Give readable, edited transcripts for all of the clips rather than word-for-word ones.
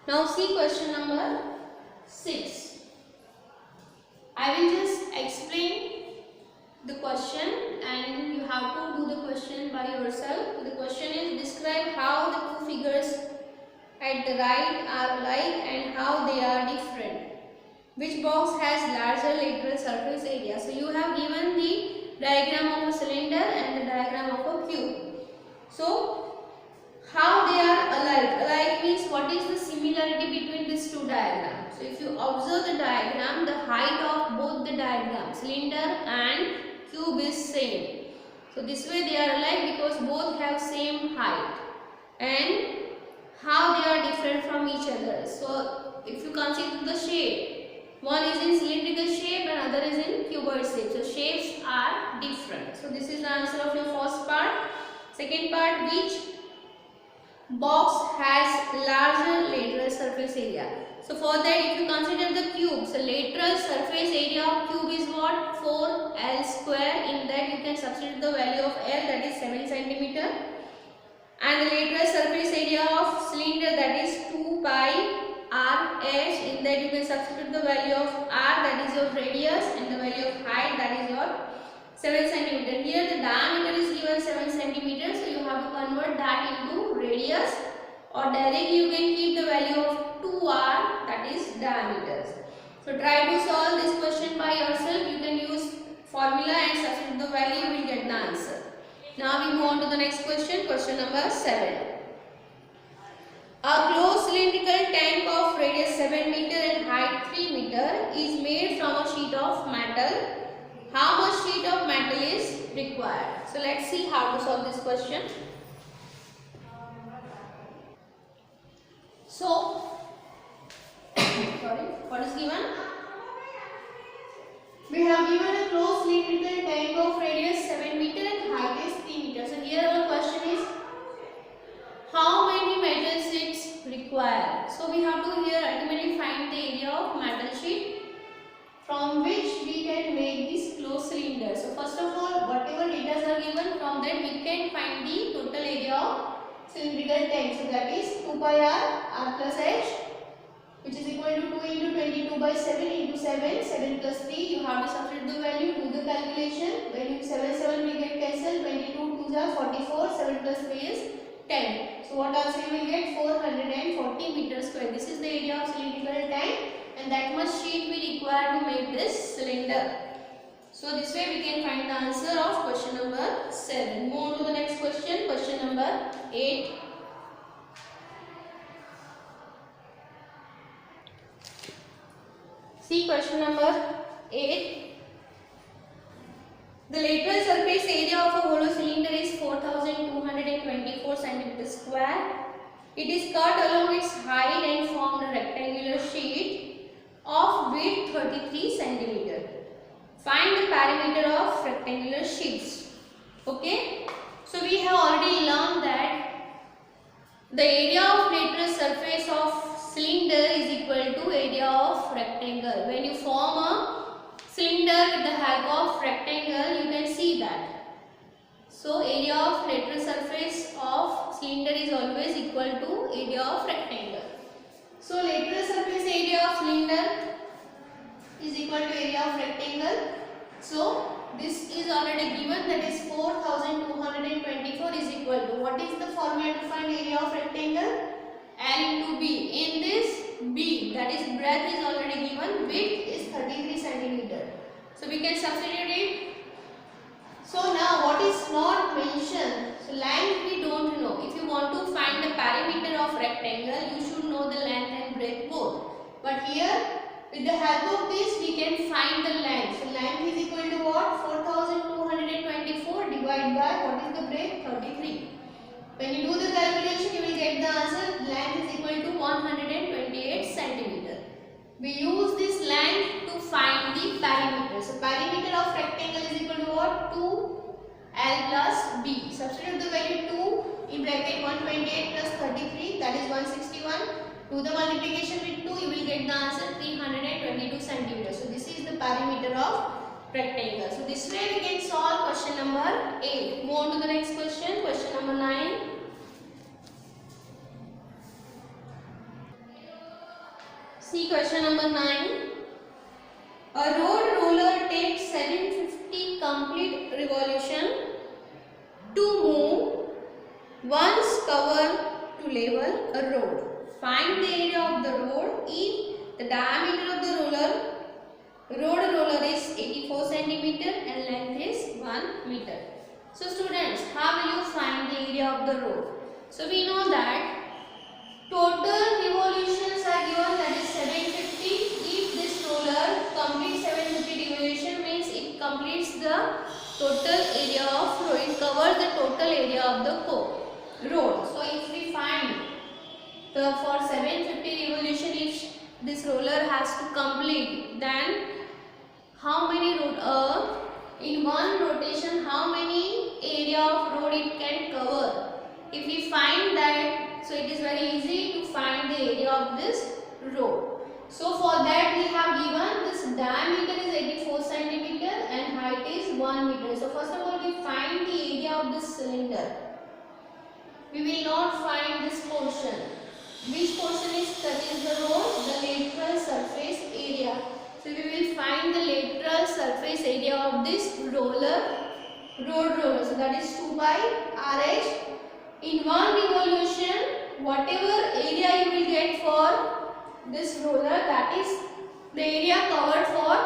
Now see question number 6. I will just explain the question and you have to do the question by yourself. The question is, describe how the two figures at the right are alike and how they are different. Which box has larger lateral surface area? So you have given the diagram of a cylinder and the diagram of a cube. So how they are alike? Alike means what is the similarity between these two diagrams. So if you observe the diagram, the height of both the diagrams, cylinder and cube, is same. So this way they are alike because both have same height. And how they are different from each other? So if you consider the shape, one is in cylindrical shape and other is in cuboid shape. So shapes are different. So this is the answer of your first part. Second part, which box has larger lateral surface area? So for that, if you consider the cube, so lateral surface area of cube is what? 4L square. In that you can substitute the value of L, that is 7 centimeter. And the lateral surface area of cylinder, that is 2 pi RH. In that you can substitute the value of R, that is your radius, and the value of height, that is your 7 centimeter. Here the diameter is given 7 centimeter, so you have to convert that into radius, or directly you can keep the value of 2R, that is diameters. So try to solve this question by yourself. You can use formula and substitute the value, you will get the answer. Now we move on to the next question, question number 7. A closed cylindrical tank of radius 7 meter and height 3 meter is made from a sheet of metal. How much sheet of metal is required? So let's see how to solve this question. So, sorry, what is given? We have given a closed cylindrical tank of radius 7 meter and height is 3 meter. So here our question is, how many metal sheets required? So we have to here ultimately find the area of metal sheet from which we can make this closed cylinder. So first of all, whatever data are given, from that we can find the total area of cylindrical tank. So that is 2 pi R plus H, which is equal to 2 into 22 by 7 into 7, 7 plus 3. You have to substitute the value, do the calculation. Value 7 will get cancelled, 22 2s are 44, 7 plus 3 is 10. So what answer you will get? 440 meters square. This is the area of cylindrical tank, and that much sheet we require to make this cylinder. So this way we can find the answer of question number 7. Move on to the next question, question number 8. See question number 8. The lateral surface area of a hollow cylinder is 4224 cm square. It is cut along its height and formed a rectangular sheet of width 33 cm. Find the perimeter of rectangular sheets. Okay. So we have already learned that the area of lateral surface of cylinder is equal to area of rectangle. When you form a cylinder with the help of rectangle, you can see that. So area of lateral surface of cylinder is always equal to area of rectangle. So lateral surface area of cylinder is equal to area of rectangle. So this is already given, that is 4224 is equal to, what is the formula to find area of rectangle? L into B. In this B, that is breadth is already given, width is 33 centimeter. So we can substitute it. So now what is not mentioned? So length we don't know. If you want to find the perimeter of rectangle, you should know the length and breadth both. But here, with the help of this, we can find the length. So length is equal to what? 4224 divided by what is the breadth? 33. When you do the calculation, you will get the answer. Length is equal to 128 centimeter. We use this length to find the perimeter. So perimeter of rectangle is equal to what? 2L plus B. Substitute the value 2 in bracket 128 plus 33, that is 161. Do the multiplication with 2, you will get the answer 322 centimeters. So this is the perimeter of rectangle. So this way we can solve question number 8. Move on to the next question, question number 9. See question number 9. A road roller takes 750 complete revolution to move one's cover to level a road. Find the area of the road if the diameter of the road roller is 84 centimeter and length is 1 meter. So students, how will you find the area of the road? So we know that total revolutions are given, that is 750. If this roller completes 750 revolution, means it completes the total area of road. It covers the total area of the road. So if we find for 750 revolution, if this roller has to complete, then how many road in one rotation, how many area of road it can cover? If we find that, so it is very easy to find the area of this road. So for that we have given this diameter is 84 centimeter and height is 1 meter. So first of all we find the area of this cylinder. We will not find this portion. Which portion is touches the road? The lateral surface area. So we will find the lateral surface area of this road roller. So that is 2 by RH. In one revolution, whatever area you will get for this roller, that is the area covered for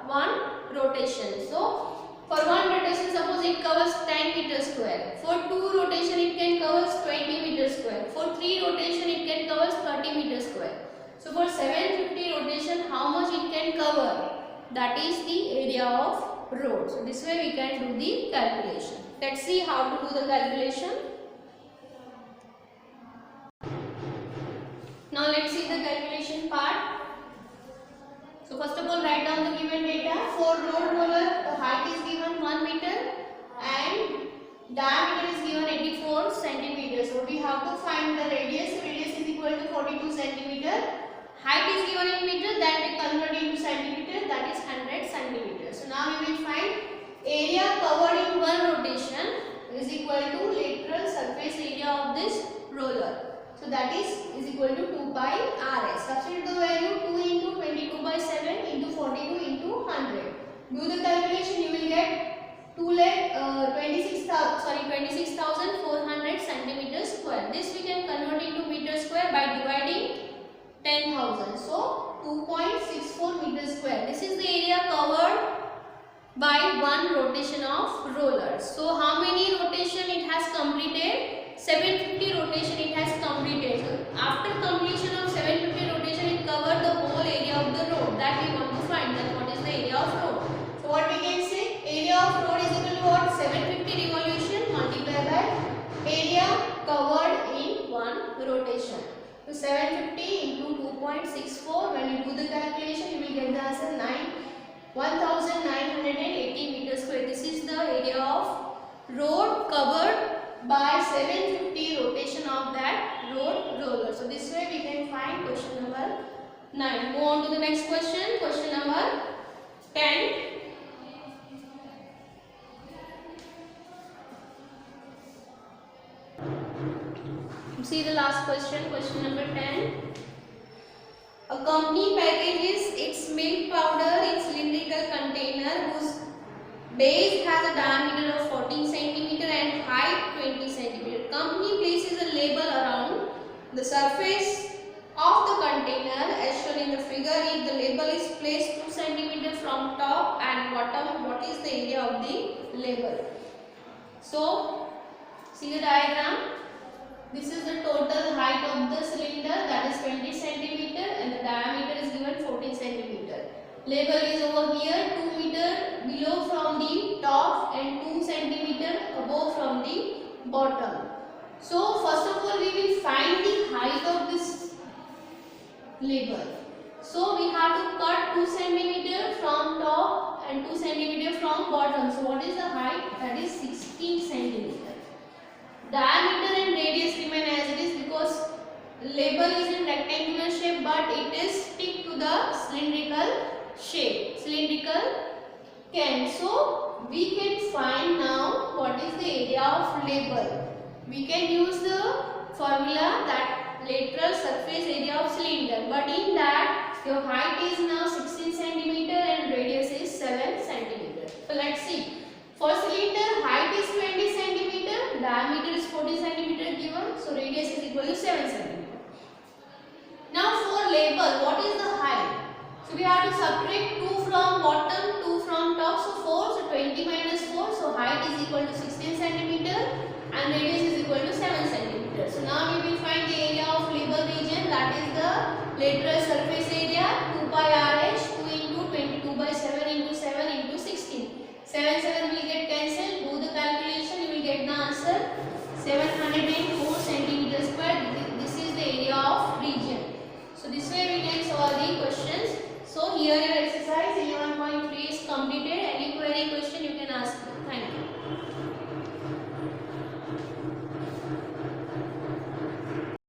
one rotation. So for one rotation, suppose it covers 10 meter square. For two rotation, it can cover 20 meter square. For three rotation, it can cover 30 meter square. So for 750 rotation, how much it can cover? That is the area of road. So this way we can do the calculation. Let's see how to do the calculation. Now let's see the calculation part. So first of all, write down the given data. For road roller, the height is given 1 meter and diameter is given 84 centimeters. So we have to find the radius. Radius is equal to 42 centimeter. Height is given in meter, then we convert into centimeter, that is 100 centimeters. So now we will find area covered in one rotation is equal to lateral surface area of this roller. So that is equal to 2 by RS. Substitute the value 2 into 22 by 7 into 42 into 100. Do the calculation, you will get 26,400 centimeters square. This we can convert into meter square by dividing 10,000. So 2.64 meters square. This is the area covered by one rotation of roller. So how many rotation it has completed? 750 rotation it has completed. So after completion of 750 rotation, it covered the whole area of the road. That we want to find. That what is the area of road. So what we can say? Area of road is equal to what? 750 revolution multiplied by area covered in one rotation. So 750 into 2.64. When you do the calculation, you will get the answer 1980 meters square. This is the area of road covered by 750 rotation of that road roller. So this way we can find question number 9. Move on to the next question. Question number 10. See the last question. Question number 10. A company packages its milk powder in cylindrical container whose base has a diameter of 14 cm and height 20 cm. Company places a label around the surface of the container as shown in the figure. If the label is placed 2 cm from top and bottom, what is the area of the label? So, see the diagram. This is the total height of the cylinder, that is 20 cm, and the diameter is given 14 cm. Label is over here 2 meter below from the top and 2 cm above from the bottom. So first of all we will find the height of this label. So we have to cut 2 cm from top and 2 cm from bottom. So what is the height? That is 16 cm. Diameter and radius remain as it is because label is in rectangular shape, but it is stick to the cylindrical shape, cylindrical can. So we can find now what is the area of label. We can use the formula that lateral surface area of cylinder, but in that your height is now 16 centimeter and radius is 7 centimeter. So let's see. For cylinder, height is 20 centimeter, diameter is 40 centimeter given, so radius is equal to 7 centimeter. Now for label, what is the height? So we have to subtract 2 from bottom, 2 from top, so 4, so 20 minus 4, so height is equal to 16 centimeter and radius is equal to 7 centimeter. So now we will find the area